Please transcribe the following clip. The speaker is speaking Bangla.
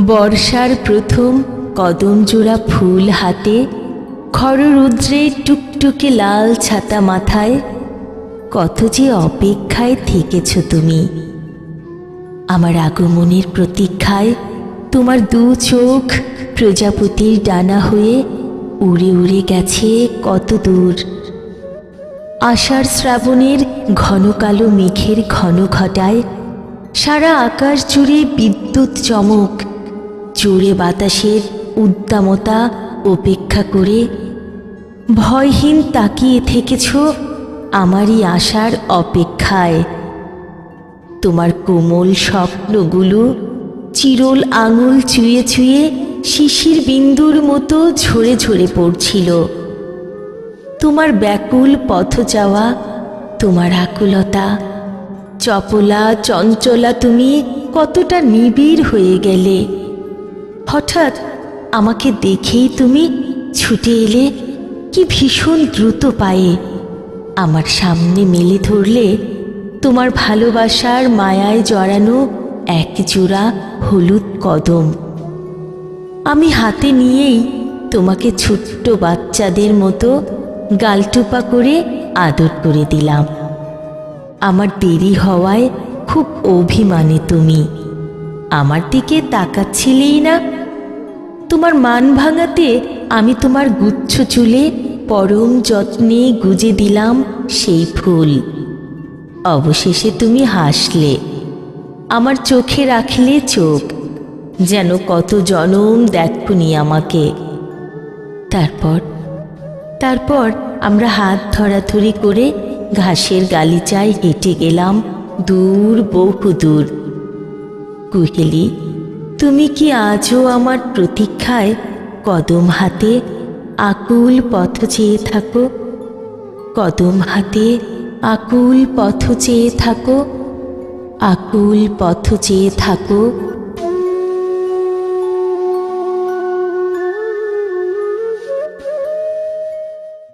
বর্ষার প্রথম কদমজোড়া ফুল হাতে, খররুদ্রে টুকটুকে লাল ছাতা মাথায়, কত যে অপেক্ষায় থেকেছ তুমি। আমার আগমনের প্রতীক্ষায় তোমার দু চোখ প্রজাপতির ডানা হয়ে উড়ে উড়ে গেছে কত দূর। আষাঢ় শ্রাবণের ঘন কালো মেঘের ঘন ঘটায় সারা আকাশ জুড়ে বিদ্যুৎ চমক, জোরে বাতাসের উদ্দামতা উপেক্ষা করে ভয়হীন তাকিয়ে থেকেছ আমারই আশার অপেক্ষায়। তোমার কোমল স্বপ্নগুলো চিরল আঙুল চুয়ে চুয়ে শিশির বিন্দুর মতো ঝরে ঝরে পড়ছিল। তোমার ব্যাকুল পথ যাওয়া, তোমার আকুলতা, চপলা চঞ্চলা তুমি কতটা নিবিড় হয়ে গেলে। হঠাৎ আমাকে দেখেই তুমি ছুটে এলে কি ভীষণ দ্রুত পায়ে, আমার সামনে মেলে ধরলে তোমার ভালোবাসার মায়ায় জড়ানো এক জোড়া হলুদ কদম। আমি হাতে নিয়েই তোমাকে ছোট্ট বাচ্চাদের মতো গালটুপা করে আদর করে দিলাম। আমার দেরি হওয়ায় খুব অভিমানে তুমি আমার দিকে তাকাচ্ছিলেই না। তোমার মান ভাঙাতে আমি তোমার গুচ্ছ চুলে পরম যত্নে গুজে দিলাম সেই ফুল। অবশেষে তুমি হাসলে, আমার চোখে রাখলে চোখ, যেন কত জনম দেখনি আমাকে। তারপর আমরা হাত ধরাধরি করে ঘাসের গালিচায় হেঁটে গেলাম দূর, বহু দূর। কুহেলি, তুমি কি আজও আমার প্রতীক্ষায় কদম হাতে আকুল পথ চেয়ে থাকো? কদম হাতে আকুল পথ চেয়ে থাকো, আকুল পথ চেয়ে থাকো।